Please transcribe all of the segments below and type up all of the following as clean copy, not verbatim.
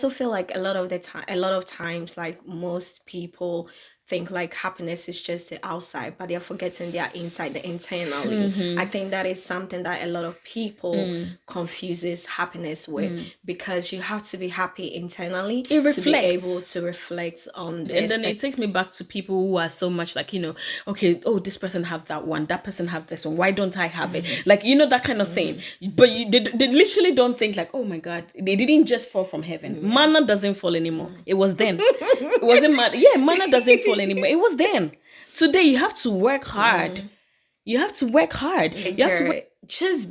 also feel like a lot of times, like most people think like happiness is just the outside, but they're forgetting their inside, the internally. I think that is something that a lot of people confuses happiness with, because you have to be happy internally It to be able reflects. to reflect on the And then it takes me back to people who are so much like, okay, oh, this person have that one, that person have this one, why don't I have it? Like, that kind of thing. But they literally don't think like, oh my God, they didn't just fall from heaven. Manna doesn't fall anymore. It was then. It wasn't manna. Yeah, manna doesn't fall anymore. It was then. Today you have to work hard. You have to work hard. like, You have to work. just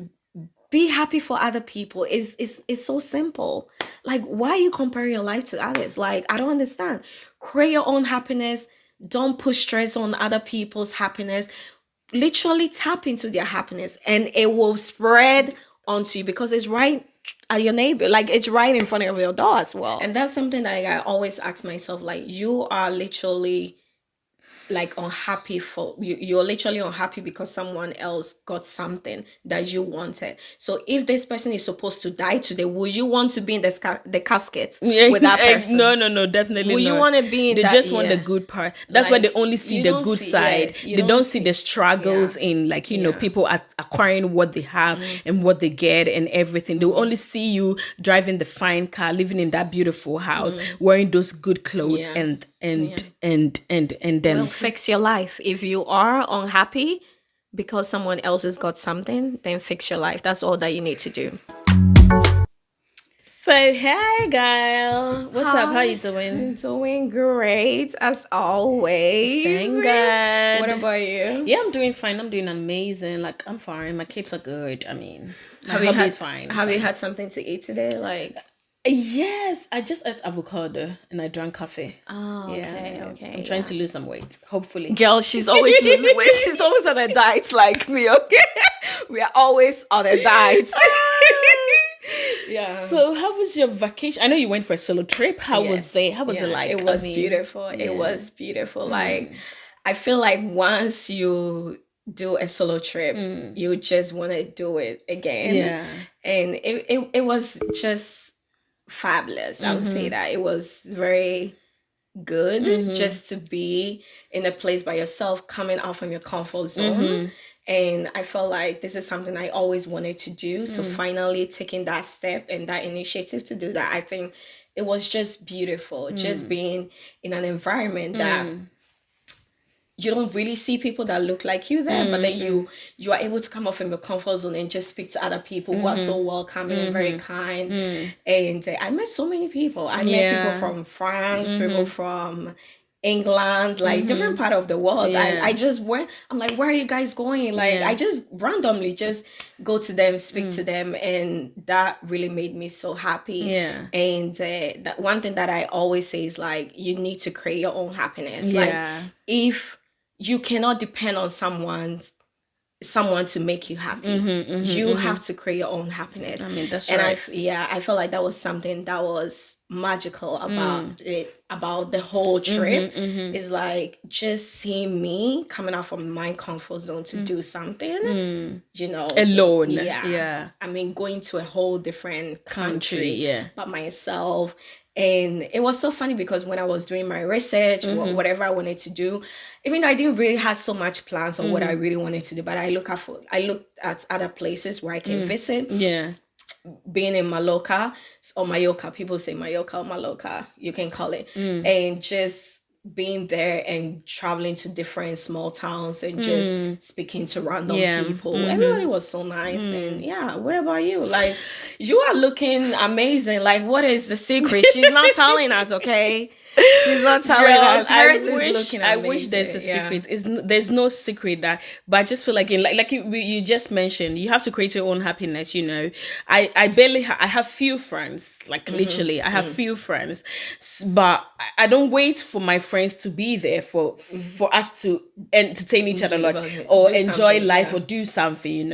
be happy for other people is so simple. Like, why are you comparing your life to others? Like, I don't understand. Create your own happiness. Don't put stress on other people's happiness. Literally tap into their happiness, and it will spread onto you, because it's right at your neighbor, like it's right in front of your door as well. And that's something that I always ask myself, like, you are literally like unhappy for you, you're literally unhappy because someone else got something that you wanted. So if this person is supposed to die today, would you want to be in the casket with that person? No, definitely Will you not. want to be in They that? just want the Yeah. good part. That's why Like, they only see you the don't good see, side. yes, you They don't don't see see, the struggles yeah, in, like, yeah. people acquiring what they have and what they get and everything. They will only see you driving the fine car, living in that beautiful house, wearing those good clothes, Yeah. and then Well, fix your life. If you are unhappy because someone else has got something, then fix your life. That's all that you need to do. So hey girl, what's up? How you doing? Doing great as always. Thank God. What about you? Yeah, I'm doing fine. I'm doing amazing. Like, I'm fine. My kids are good. I mean, my Have you hubby had is fine. have you Fine. had something to eat today? Like, Yes, I just ate avocado and I drank coffee. oh, okay, Yeah, okay. I'm trying Yeah. to lose some weight. Hopefully. Girl, she's always losing weight. She's always on a diet like me, okay? We are always on a diet. Yeah. So, how was your vacation? I know you went for a solo trip. How was Yes. it? How was it Yeah, like? it was beautiful. It yeah. was beautiful. Like, I feel like once you do a solo trip, you just want to do it again. Yeah. And it was just fabulous. I would say that it was very good just to be in a place by yourself, coming out from your comfort zone. And I felt like this is something I always wanted to do. So finally taking that step and that initiative to do that, I think it was just beautiful. Just being in an environment that you don't really see people that look like you there, but then you are able to come out from your comfort zone and just speak to other people who are so welcoming and very kind. And I met so many people. I met people Yeah. from France, people from England, like different part of the world. Yeah. I just went. I'm like, where are you guys going? Like, Yeah. I just randomly just go to them, speak to them, and that really made me so happy. Yeah. And that one thing that I always say is like, you need to create your own happiness. Yeah. Like, if you cannot depend on someone to make you happy. You have to create your own happiness. I mean, that's and right. I felt like that was something that was magical about it, about the whole trip. Is like just seeing me coming out from my comfort zone to do something, Alone. Yeah. Yeah. I mean, going to a whole different country, yeah. by myself. And it was so funny because when I was doing my research, whatever I wanted to do, even though I didn't really have so much plans on what I really wanted to do, but I looked at other places where I can visit. Yeah. Being in Mallorca or Mallorca, people say Mallorca or Mallorca, you can call it, and just being there and traveling to different small towns and just speaking to random people. Everybody was so nice. And yeah, what about you? Like, you are looking amazing. Like, what is the secret? She's not telling us, okay? She's not telling us. I wish there's a secret. There's no secret but I just feel like you just mentioned, you have to create your own happiness. I barely I have few friends, like literally I have few friends, but I don't wait for my friends to be there for us to entertain each other, like, or enjoy life or do something.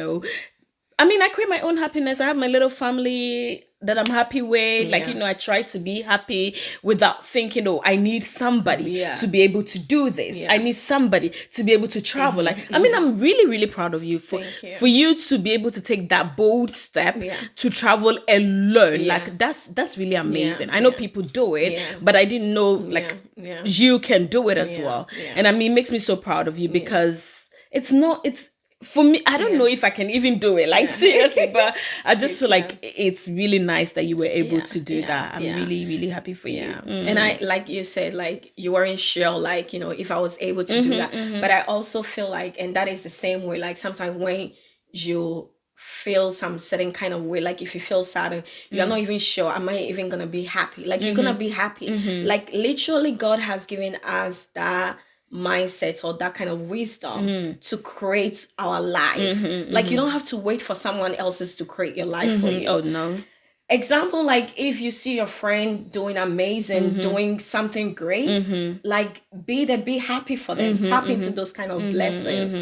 I mean, I create my own happiness. I have my little family. that I'm happy with. Like, I try to be happy without thinking, oh, I need somebody to be able to do this. I need somebody to be able to travel. Like, I mean, I'm really, really proud of you for you to be able to take that bold step to travel alone. Like, that's really amazing. I know people do it, but I didn't know like you can do it as well. And I mean, it makes me so proud of you because it's for me, I don't know if I can even do it, like seriously, but I just feel like it's really nice that you were able to do that. I'm really, really happy for you. And I, like you said, like you weren't sure, like, if I was able to do that. But I also feel like, and that is the same way, like sometimes when you feel some certain kind of way, like if you feel sad, you're not even sure, am I even gonna be happy? Like you're gonna be happy. Like literally God has given us that mindset or that kind of wisdom to create our life. Like you don't have to wait for someone else's to create your life for you. Oh no. Example, like if you see your friend doing amazing, doing something great, like be happy for them. Tap into those kind of blessings,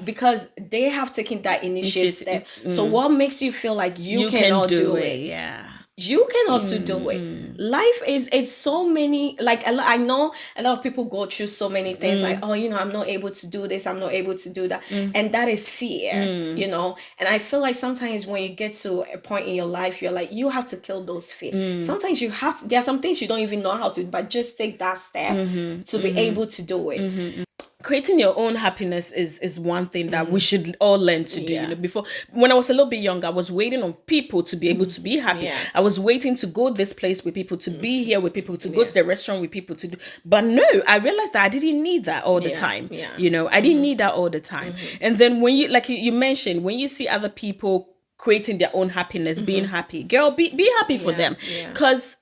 because they have taken that initial step. So what makes you feel like you cannot do it? Yeah. You can also do it. Life it's so many, like I know a lot of people go through so many things, like, oh, I'm not able to do this, I'm not able to do that. And that is fear, and I feel like sometimes when you get to a point in your life, you're like, you have to kill those fear. Sometimes there are some things you don't even know how to, but just take that step to be able to do it. Creating your own happiness is one thing that we should all learn to do. Before, when I was a little bit younger, I was waiting on people to be able to be happy. I was waiting to go this place with people, to be here with people, to go to the restaurant with people, to do. But no, I realized that I didn't need that all the time. I didn't need that all the time. And then when you, like you mentioned, when you see other people creating their own happiness, being happy, girl, be happy for them, because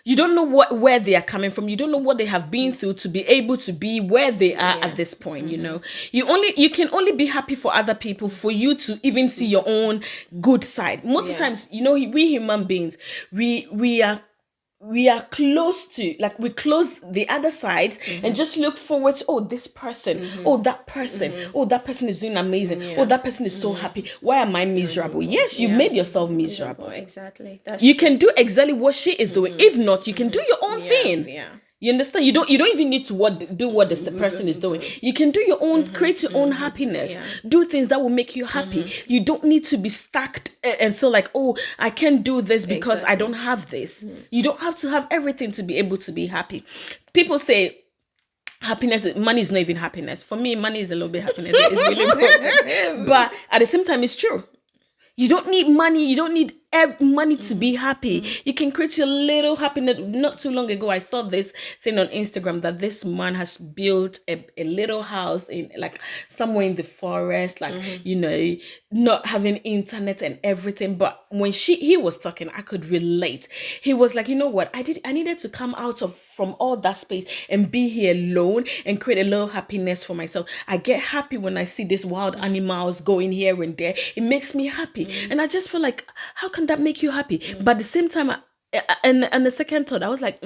you don't know where they are coming from. You don't know what they have been through to be able to be where they are at this point. You can only be happy for other people for you to even see your own good side. Most of the times, we human beings, we are close to, like, we close the other side and just look forward to, oh, this person, oh, that person, oh, that person is doing amazing, oh, that person is so happy. Why am I miserable? Yes, you made yourself miserable. Exactly. You can do exactly what she is doing. If not, you can do your own thing. You understand? You don't even need to do what this person is doing. You can do your own, create your own happiness. Do things that will make you happy. You don't need to be stuck and feel like, oh, I can't do this because I don't have this. You don't have to have everything to be able to be happy. People say happiness, money is not even happiness. For me, money is a little bit happiness. It's really important. But at the same time, it's true. You don't need money. You don't need money to be happy. You can create your little happiness. Not too long ago, I saw this thing on Instagram that this man has built a little house in, like, somewhere in the forest, like, not having internet and everything. But when he was talking, I could relate. He was like, you know what? I needed to come out from all that space and be here alone and create a little happiness for myself. I get happy when I see these wild animals going here and there. It makes me happy. And I just feel like, how can that make you happy? But at the same time, and the second thought, I was like,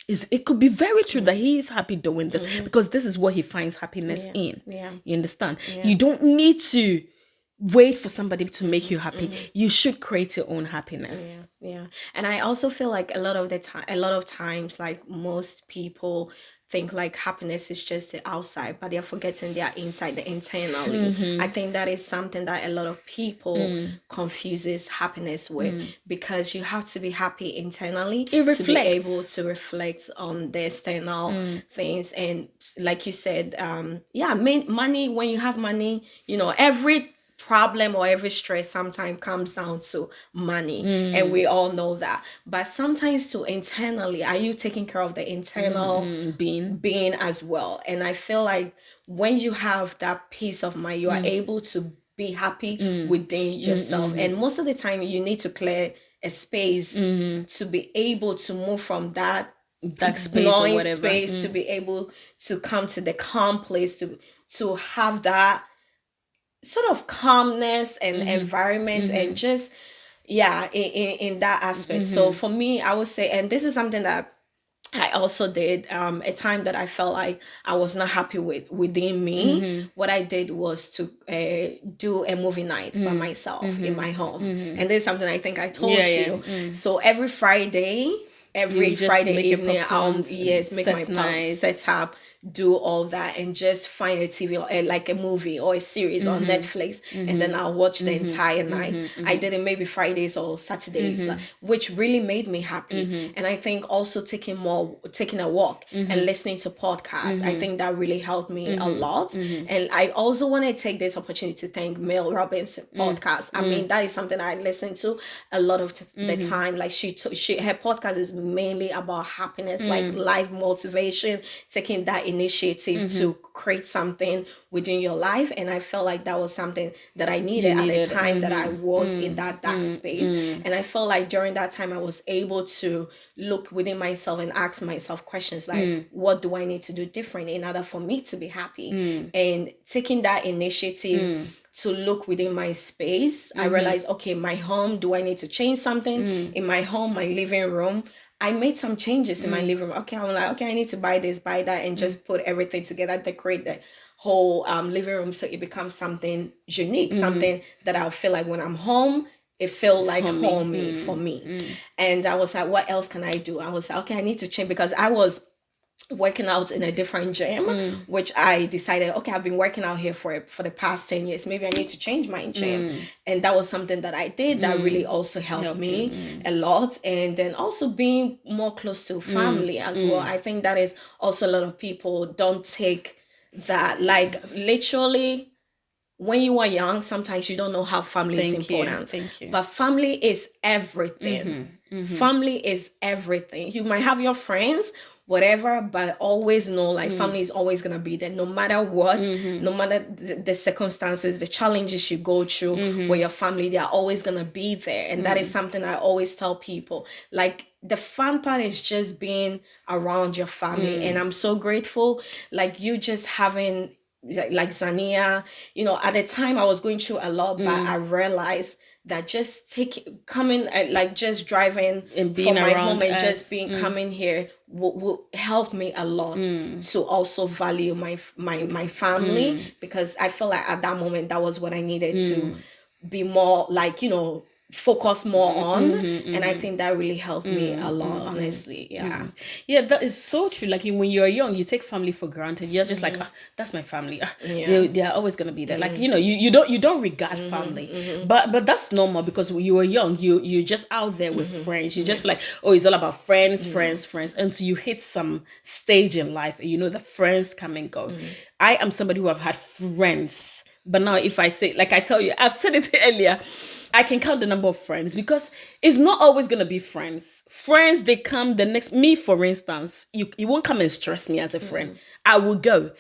it could be very true that he is happy doing this because this is what he finds happiness in. You understand? You don't need to wait for somebody to make you happy. You should create your own happiness. And I also feel like a lot of times, like, most people think like happiness is just the outside, but they're forgetting their inside, the internally. I think that is something that a lot of people confuses happiness with, because you have to be happy internally to be able to reflect on the external things. And like you said, money, when you have money, every problem or every stress sometimes comes down to money, and we all know that. But sometimes too, internally, are you taking care of the internal being as well? And I feel like when you have that peace of mind, you are able to be happy within yourself. And most of the time, you need to clear a space to be able to move from that space or whatever, space to be able to come to the calm place, to have that sort of calmness and environment, and just in that aspect. So for me, I would say, and this is something that I also did a time that I felt like I was not happy with within me. What I did was to do a movie night by myself in my home, and this is something I think I told Yeah, yeah. you. So every Friday, You just Friday make your evening, I'll popcorns, yes make my set pop nice. set up, do all that, and just find a TV or like a movie or a series on Netflix, and then I'll watch the entire night. I did it maybe Fridays or Saturdays, like, which really made me happy. And I think also taking a walk and listening to podcasts, I think that really helped me a lot. And I also want to take this opportunity to thank Mel Robbins podcast. I mean, that is something I listen to a lot of the time. Like her podcast is mainly about happiness, like life motivation, taking that initiative to create something within your life. And I felt like that was something that I needed at the time that I was in that dark space. And I felt like during that time I was able to look within myself and ask myself questions like, what do I need to do different in order for me to be happy? And taking that initiative to look within my space, I realized, okay, my home, do I need to change something in my home, my living room? I made some changes in my living room. Okay, I'm like, okay, I need to buy this, buy that, and just put everything together, decorate the whole living room so it becomes something unique, something that I'll feel like when I'm home, it feels like homey for me. And I was like, what else can I do? I was like, okay, I need to change because I was working out in a different gym, which I decided, okay, I've been working out here for the past 10 years. Maybe I need to change my gym. And that was something that I did that really also helped me a lot. And then also being more close to family as well. I think that is also a lot of people don't take that, like literally when you are young, sometimes you don't know how family is important. Thank you. But family is everything. Family is everything. You might have your friends, whatever, but always know like family is always going to be there no matter what, no matter the circumstances, the challenges you go through with your family, they are always going to be there. And that is something I always tell people. Like the fun part is just being around your family. And I'm so grateful, like you just having like Zania, at the time I was going through a lot, but I realized that just coming, like just driving And being from my around home and us. just being coming here will help me a lot to also value my family, because I feel like at that moment that was what I needed to be more like, focus more on. And I think that really helped me a lot, honestly. Yeah, that is so true. Like when you're young, you take family for granted. You're just like, that's my family. They're always gonna be there. Like you don't regard family, but that's normal because when you were young, you're just out there with friends. You just feel like, oh, it's all about friends, friends, until you hit some stage in life. And the friends come and go. I am somebody who have had friends. But now if I say, like I tell you, I've said it earlier, I can count the number of friends because it's not always going to be friends. Friends, they come the next, me for instance, you won't come and stress me as a friend. I will go.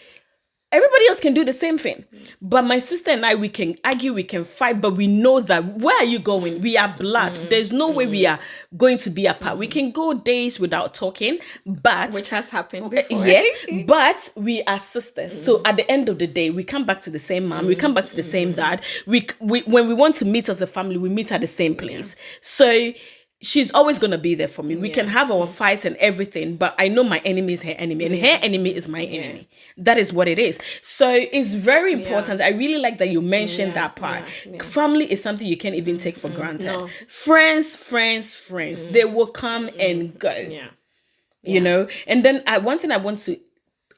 Everybody else can do the same thing. But my sister and I, we can argue, we can fight, but we know that where are you going? We are blood. There's no way we are going to be apart. We can go days without talking, but... Which has happened before. Yes, but we are sisters. So at the end of the day, we come back to the same mom. We come back to the same dad. We when we want to meet as a family, we meet at the same place. So... she's always going to be there for me. We can have our fights and everything, but I know my enemy is her enemy and her enemy is my enemy. That is what it is. So it's very important. I really like that you mentioned that part. Family is something you can't even take for granted. No. Friends. They will come and go. And then one thing I want to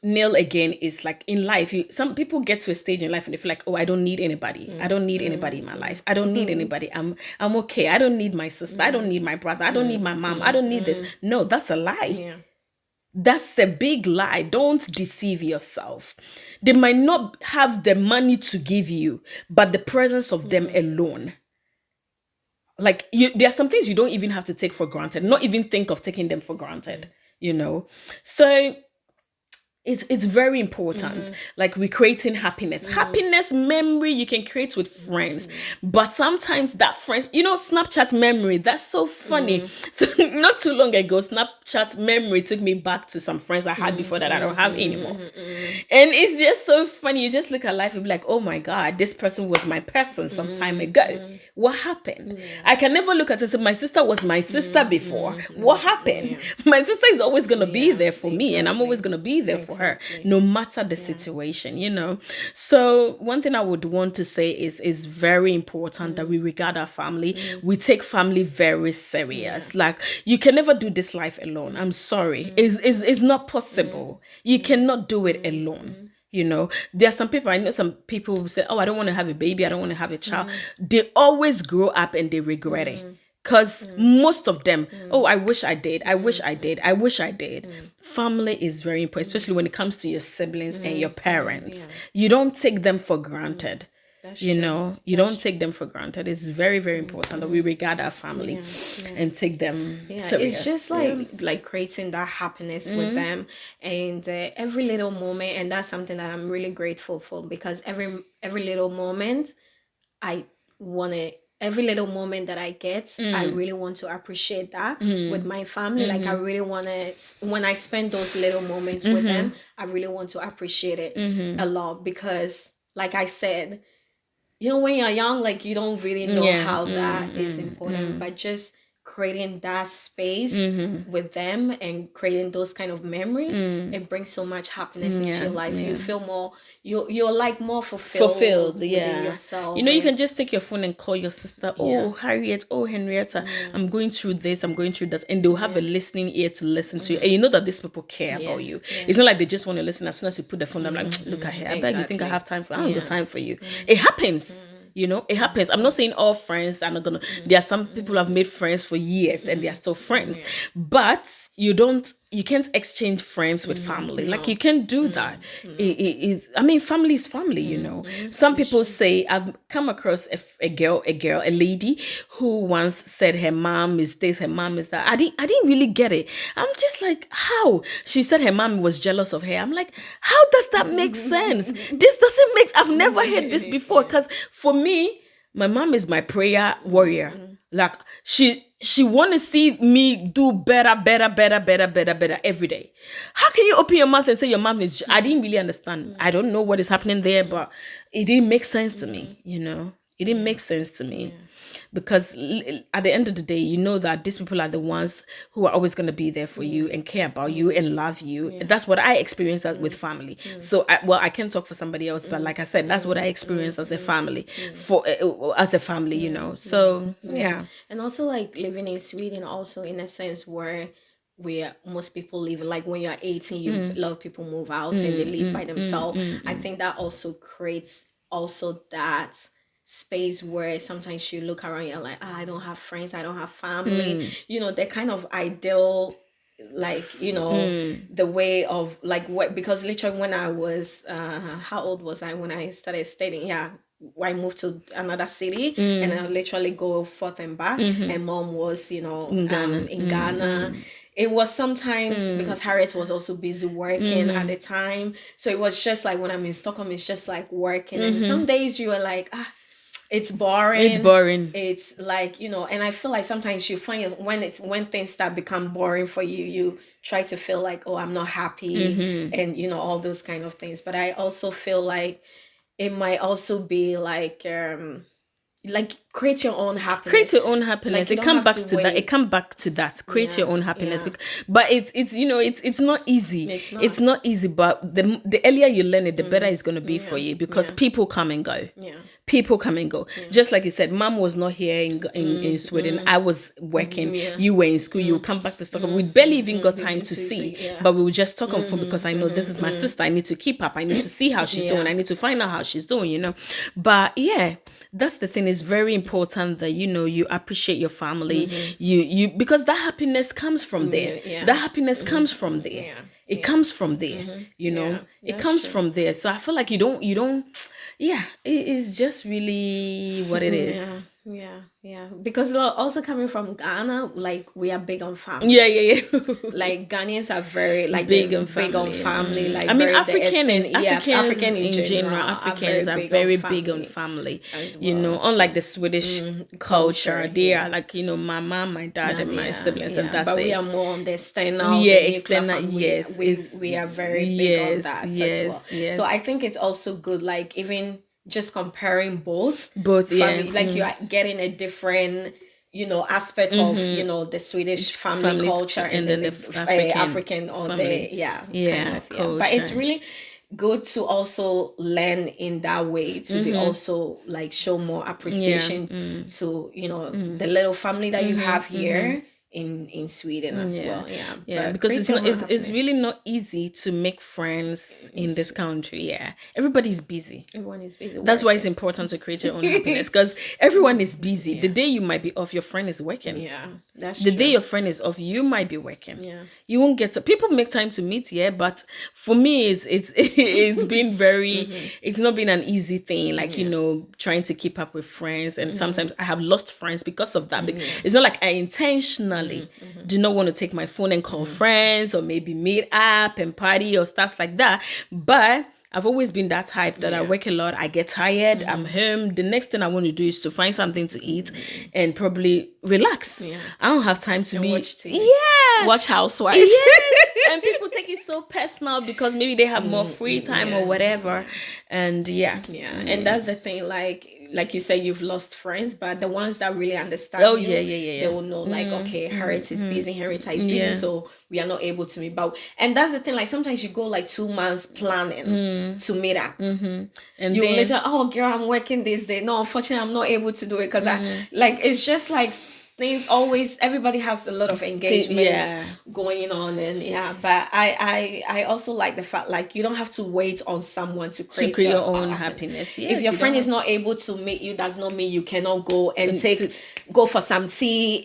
nail again is like in life, some people get to a stage in life and they feel like, oh, I don't need anybody. I don't need anybody in my life. I don't need anybody. I'm okay. I don't need my sister. I don't need my brother. I don't need my mom. I don't need this. No, that's a lie. That's a big lie. Don't deceive yourself. They might not have the money to give you, but the presence of them alone. Like there are some things you don't even have to take for granted. Not even think of taking them for granted. So it's very important. Like we're creating happiness memory you can create with friends, but sometimes that friends, Snapchat memory, that's so funny. So not too long ago, Snapchat memory took me back to some friends I had before that I don't have anymore. And it's just so funny. You just look at life and be like, oh my god, this person was my person some time ago. What happened? I can never look at it and say my sister was my sister before. What happened? My sister is always going to be there for me, and I'm always going to be there for her, no matter the situation, So one thing I would want to say is very important that we regard our family. We take family very serious. Like, you can never do this life alone. I'm sorry. It's not possible. You cannot do it alone. There are some people, I know some people who say, oh, I don't want to have a baby, I don't want to have a child. They always grow up and they regret it. Because most of them, oh, I wish I did. I wish I did. I wish I did. Family is very important, especially when it comes to your siblings and your parents. You don't take them for granted. You don't take them for granted. It's very, very important that we regard our family and take them serious. It's just like creating that happiness with them, and every little moment, and that's something that I'm really grateful for, because every little moment every little moment that I get, I really want to appreciate that with my family. Like, I really want to, when I spend those little moments with them, I really want to appreciate it a lot, because like I said, when you're young, like, you don't really know how that is important, but just creating that space with them and creating those kind of memories, it brings so much happiness into your life. You feel more, you're like more fulfilled within yourself. You can just take your phone and call your sister, oh, Harriet, oh, Henrietta, I'm going through this, I'm going through that, and they'll have a listening ear to listen to you, and you know that these people care about you. It's not like they just want to listen. As soon as you put the phone, I'm like, look at her, I bet you think I have time for, I don't got time for you. It happens. It happens. I'm not saying all friends are not gonna. There are some people who have made friends for years and they are still friends, but you can't exchange friends with family. Like, you can't do that. It is. I mean, family is family. Some people say, I've come across a lady who once said her mom is this, her mom is that. I didn't really get it. I'm just like, how? She said her mom was jealous of her. I'm like, how does that make sense? This doesn't make. I've never heard this before. Because for me, my mom is my prayer warrior. Like, she want to see me do better every day. How can you open your mouth and say your mom is? I didn't really understand. I don't know what is happening there, but it didn't make sense to me. It didn't make sense to me. Because at the end of the day, you know that these people are the ones who are always going to be there for you and care about you and love you. That's what I experienced with family. So I can't talk for somebody else, but like I said, that's what I experienced as a family, So yeah. And also, like, living in Sweden, also in a sense where most people live, like, when you're 18, a lot of people move out and they live by themselves. I think that also creates that space where sometimes you look around, you're like, I don't have friends, I don't have family. They're kind of ideal, like, the way of, like, what, because literally when I was how old was I when I started studying? I moved to another city and I literally go forth and back, and mom was in Ghana. It was sometimes because Harriet was also busy working at the time, so it was just like, when I'm in Stockholm, it's just like working, and some days you are like, it's boring. It's like, and I feel like sometimes you find when things start become boring for you, you try to feel like, oh, I'm not happy, and all those kind of things. But I also feel like it might also be like create your own happiness. Create your own happiness. Like, it comes back to that. Create your own happiness. But it's not easy. It's not easy. But the earlier you learn it, the better it's going to be for you, because people come and go. People come and go. Just like you said, mom was not here in Sweden. I was working. You were in school. You would come back to Stockholm. We barely even got time to see. But we would just talk on phone, because I know this is my sister. I need to keep up. I need to see how she's doing. I need to find out how she's doing, But that's the thing. It's very important that you appreciate your family. You because that happiness comes from there. That happiness comes from there. It comes from there. It comes from there. So I feel like you don't. It is just really what it is. Yeah. Because also coming from Ghana, like we are big on Yeah, family. yeah, yeah. Like Ghanaians are very like Big they're on big on family. family, like I mean, very the extent. Yeah, Africans African in in general general, are very Africans are big on very big on family family. as You well. know, unlike So the Swedish culture, culture, they are yeah. like, my mom, my dad, and my Yeah, siblings, and yeah, that's but we it. are more on the external, Yeah, the nuclear external. family. Yes, We are very big on that as well. So yes. I think it's also good, like even just comparing both Both, yeah. family, like you are getting a different, aspect of, the Swedish family Family culture and and then then the the African African or the, family. yeah, kind Yeah, of, yeah. But it's culture. really good to also learn in that way to be also like show more Yeah. appreciation to the little family that you have here in Sweden as Yeah, well. Yeah, yeah, but because create it's your not, own it's happiness. really not easy to make friends in this It's, country. Yeah, everybody's busy. everyone is busy That's why it's working. important to create your own happiness, because everyone is busy. The Yeah, day you might be off, your friend is working. yeah, that's The day true. your friend is off, you might be working. Yeah. You won't get to, people make time to meet, yeah, but for me it's it's been very, it's not been an easy thing, like, trying to keep up with friends, and sometimes I have lost friends because of that. It's not like I intentionally do not want to take my phone and call friends, or maybe meet up and party or stuff like that, but I've always been that type that I Yeah. work a lot. I get tired. I'm home. The next thing I want to do is to find something to eat and probably relax. Yeah. I don't have time to be. Watch TV. Yeah. Watch Housewives. Yes. And people take it so personal because maybe they have more free time or whatever. And yeah. Yeah, and that's the thing. Like you said, you've lost friends, but the ones that really understand Oh, you, yeah. they will know. Like, okay, Harriet is busy, Harriet is busy, Yeah. so we are not able to meet. But and that's the thing. Like sometimes you go like 2 months planning to meet up. And You then later, oh girl, I'm working this day. No, unfortunately, I'm not able to do it because I like it's just like things always. Everybody has a lot of engagements yeah. going on, and yeah. But I also like the fact like you don't have to wait on someone to to create create your own happiness. Yes, if your you friend don't is not able to meet you, does not mean you cannot go and to- go for some tea,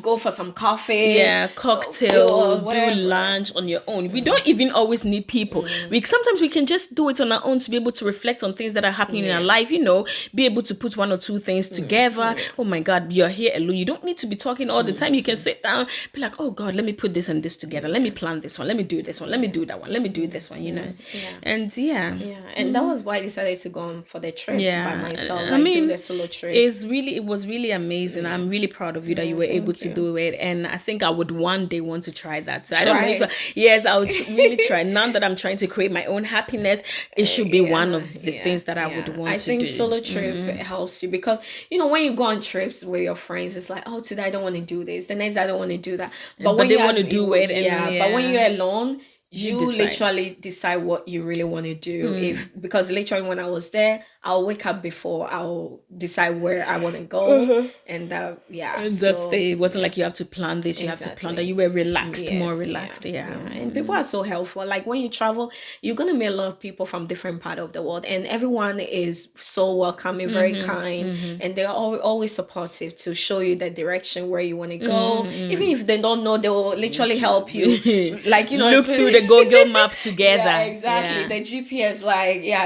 go for some coffee, yeah, cocktail, or do whatever. lunch on your own. We don't even always need people. Sometimes we can just do it on our own to be able to reflect on things that are happening in our life, be able to put one or two things together. Oh my God, you're here alone. You don't need to be talking all the time. You can sit down, be like, oh God, let me put this and this together. Let me plan this one. Let me do this one. Let me do that one. Let me do this one, And Yeah, and that was why I decided to go on for the trip by myself. Do the solo trip. It was really amazing. I'm really proud of you that you were able to do it, and I think I would one day want to try that. So I don't know if yes, I would really try. Now that I'm trying to create my own happiness, it should be one of the things that I would want to do. I think solo trip helps you because when you go on trips with your friends, it's like, oh, today I don't want to do this, the next I don't want to do that. But when they you want to do it, but when you're alone, you decide. literally decide what you really want to do. Because literally when I was there, I'll wake up before I'll decide where I want to go, and stay. It wasn't like you have to plan this, you have to plan that. You were relaxed, more relaxed. Yeah. And people are so helpful. Like when you travel, you're gonna meet a lot of people from different part of the world, and everyone is so welcoming, very kind, and they're always supportive to show you the direction where you want to go. Even if they don't know, they will literally help you. Like look through the Google map together. Yeah, exactly. The GPS,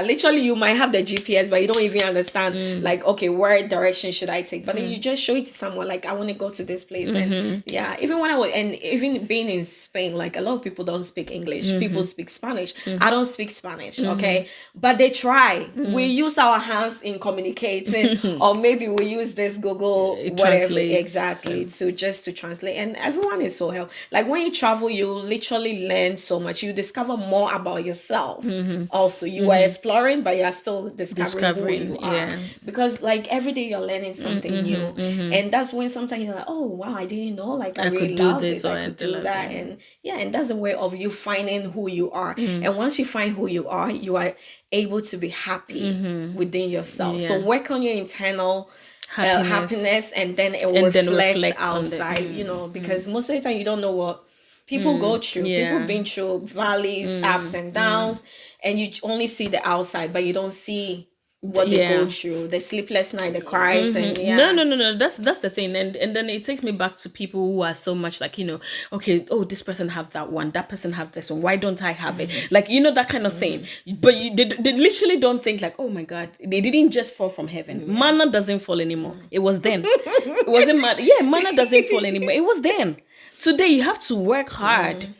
literally you might have the GPS, but you don't even understand like, okay, where direction should I take? But then you just show it to someone like, I want to go to this place. And even when I was, and even being in Spain, like a lot of people don't speak English. People speak Spanish. I don't speak Spanish, okay? But they try. We use our hands in communicating, or maybe we use this Google whatever exactly to translate. And everyone is so helpful. Like when you travel, you literally learn so much. You discover more about yourself. Also, you are exploring, but you are still discovering who you are. Because like every day you're learning something new, and that's when sometimes you're like, oh wow, I didn't know, like I really love this, I could do that. And that's a way of you finding who you are. And once you find who you are able to be happy within yourself. So work on your internal happiness, and then it will reflect outside, because most of the time you don't know what people go through. People been through valleys, ups and downs, and you only see the outside, but you don't see what they go Yeah. through, the sleepless night, the cries, and No, yeah. no, no, no. That's the thing, and then it takes me back to people who are so much like, okay, oh, this person have that one, that person have this one. Why don't I have it? Like, that kind of thing. But they literally don't think like, oh my God, they didn't just fall from heaven. Manna doesn't fall anymore. It was then. It wasn't manna. Yeah, manna doesn't fall anymore. It was then. Today you have to work hard.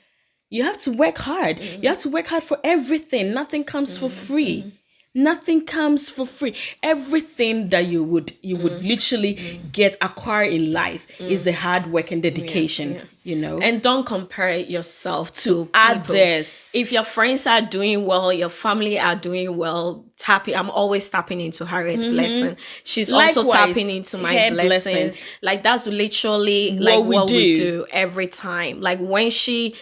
You have to work hard. You have to work hard for everything. Nothing comes for free. Nothing comes for free. Everything that you would literally get acquire in life is a hard work and dedication. And don't compare yourself to people. Others. If your friends are doing well, your family are doing well, I'm always tapping into Harriet's blessing. She's also Likewise, tapping into my her blessings. blessings. Like that's literally what we do every time. Like when she's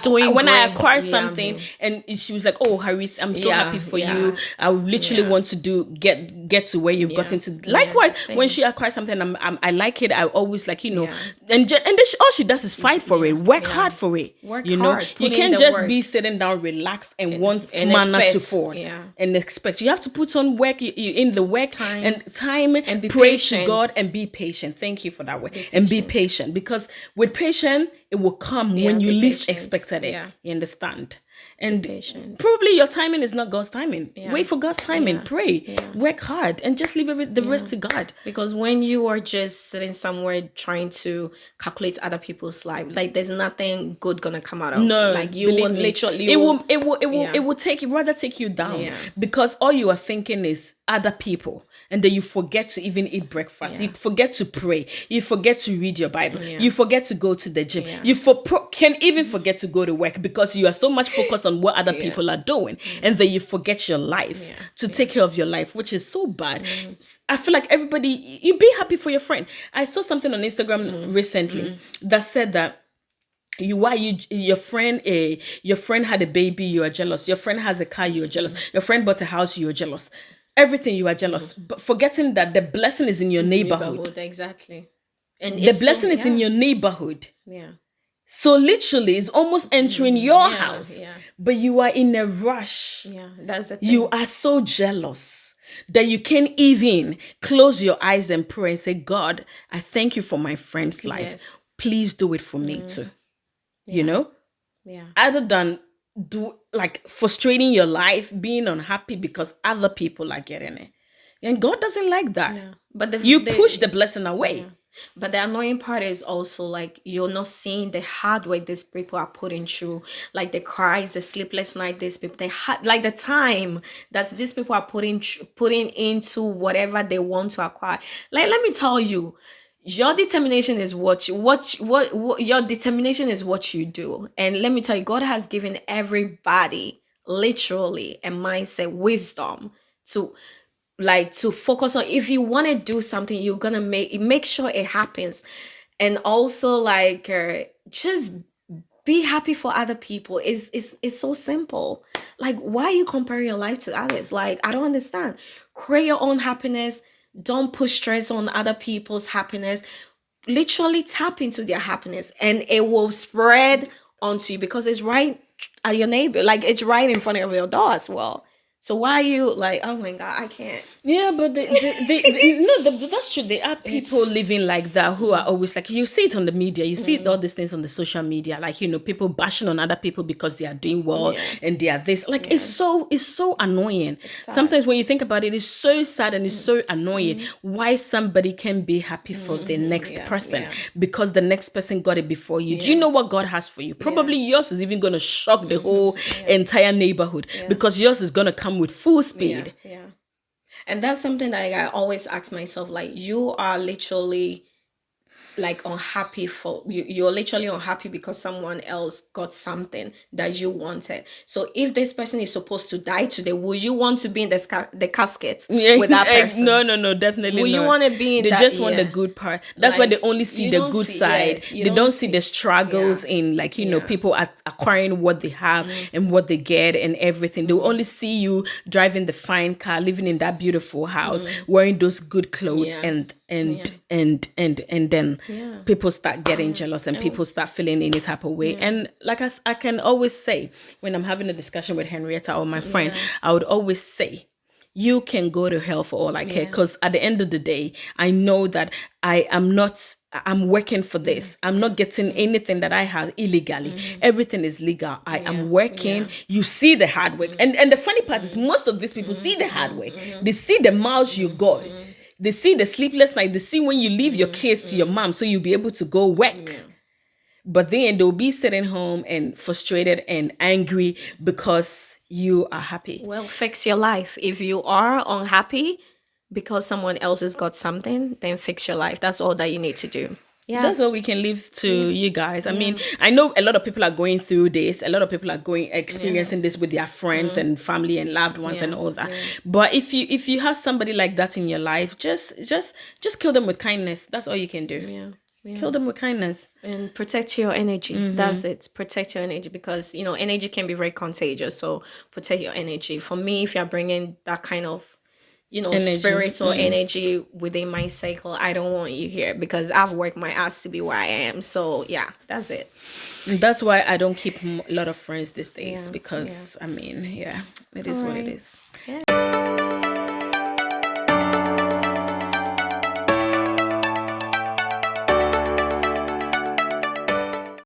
doing when I great. acquire something and she was like, oh, Harriet, I'm so happy for you. I would literally want to get to where you've gotten to. Likewise, when she acquires something, I like it. I always like, and then all she does is fight for it, work hard for it. Work hard, you can't just be sitting down relaxed and want manna to fall and expect. You have to put on work. You in the work and time and be pray patient. to God and be patient. Thank you for that word. And be patient, because with patience it will come when you least expected it. You understand? And probably your timing is not God's timing. Wait for God's timing. Pray, work hard, and just leave the rest to God. Because when you are just sitting somewhere trying to calculate other people's life, like there's nothing good gonna come out of. No, like you will literally. It will take you down, because all you are thinking is other people, and then you forget to even eat breakfast. You forget to pray. You forget to read your Bible. You forget to go to the gym. You can even forget to go to work because you are so much focused on what other people are doing, and then you forget your life to take care of your life, which is so bad. I feel like everybody, you be happy for your friend. I saw something on Instagram recently that said that your friend had a baby, you are jealous. Your friend has a car, you are jealous. Your friend bought a house, you are jealous. Everything, you are jealous, but forgetting that the blessing is in your neighborhood. Exactly. And the blessing is in your neighborhood. So literally, it's almost entering your house, but you are in a rush. That's the thing. You are so jealous that you can't even close your eyes and pray and say, God, I thank you for my friend's life. Please do it for me too. Other than frustrating your life, being unhappy because other people are getting it. And God doesn't like that. But you push the blessing away. But the annoying part is also like you're not seeing the hard work these people are putting through, like the cries, the sleepless night, these people, like the time that these people are putting into whatever they want to acquire. Like, let me tell you, your determination is what your determination is what you do. And let me tell you, God has given everybody literally a mindset, wisdom to focus on. If you want to do something, you're gonna make sure it happens. And also just be happy for other people. Is so simple. Like, why are you comparing your life to others? Like, I don't understand. Create your own happiness. Don't push stress on other people's happiness. Literally tap into their happiness, and it will spread onto you because it's right at your neighbor. Like, it's right in front of your door as well. So why are you like, oh my God, I can't. Yeah, but that's true. There are people living like that who are always like, you see it on the media, you see all these things on the social media, like, people bashing on other people because they are doing well and they are this. Like, it's so annoying. Sometimes when you think about it, it's so sad and it's so annoying why somebody can be happy for the next person because the next person got it before you. Do you know what God has for you? Probably yours is even going to shock the whole entire neighborhood because yours is going to come with full speed. And that's something that I always ask myself, like, you are literally unhappy you're literally unhappy because someone else got something that you wanted. So if this person is supposed to die today, will you want to be in the casket with that person? No, definitely will not. you want to be in they that? Just want the good part. That's why they only see the good side. They don't see the struggles in people acquiring what they have and what they get and everything. They will only see you driving the fine car, living in that beautiful house, wearing those good clothes and then people start getting jealous and people start feeling any type of way. And like I can always say when I'm having a discussion with Henrietta or my friend, I would always say, you can go to hell for all I care. Yeah. Because at the end of the day, I know that I'm working for this. I'm not getting anything that I have illegally. Everything is legal. I am working. You see the hard work. And the funny part is most of these people see the hard work. They see the miles you go. They see the sleepless night. They see when you leave your kids to your mom so you'll be able to go work. But then they'll be sitting home and frustrated and angry because you are happy. Well, fix your life. If you are unhappy because someone else has got something, then fix your life. That's all that you need to do. Yeah. That's all we can leave to you guys. I mean, I know a lot of people are going through this. A lot of people are experiencing this with their friends and family and loved ones and all that. But if you have somebody like that in your life, just kill them with kindness. That's all you can do. Yeah. Kill them with kindness. And protect your energy. That's it. Protect your energy, because energy can be very contagious. So protect your energy. For me, if you're bringing that kind of Energy. spiritual energy within my cycle, I don't want you here, because I've worked my ass to be where I am. So yeah, that's it. That's why I don't keep a lot of friends these days, because I mean, it is what it is. Yeah.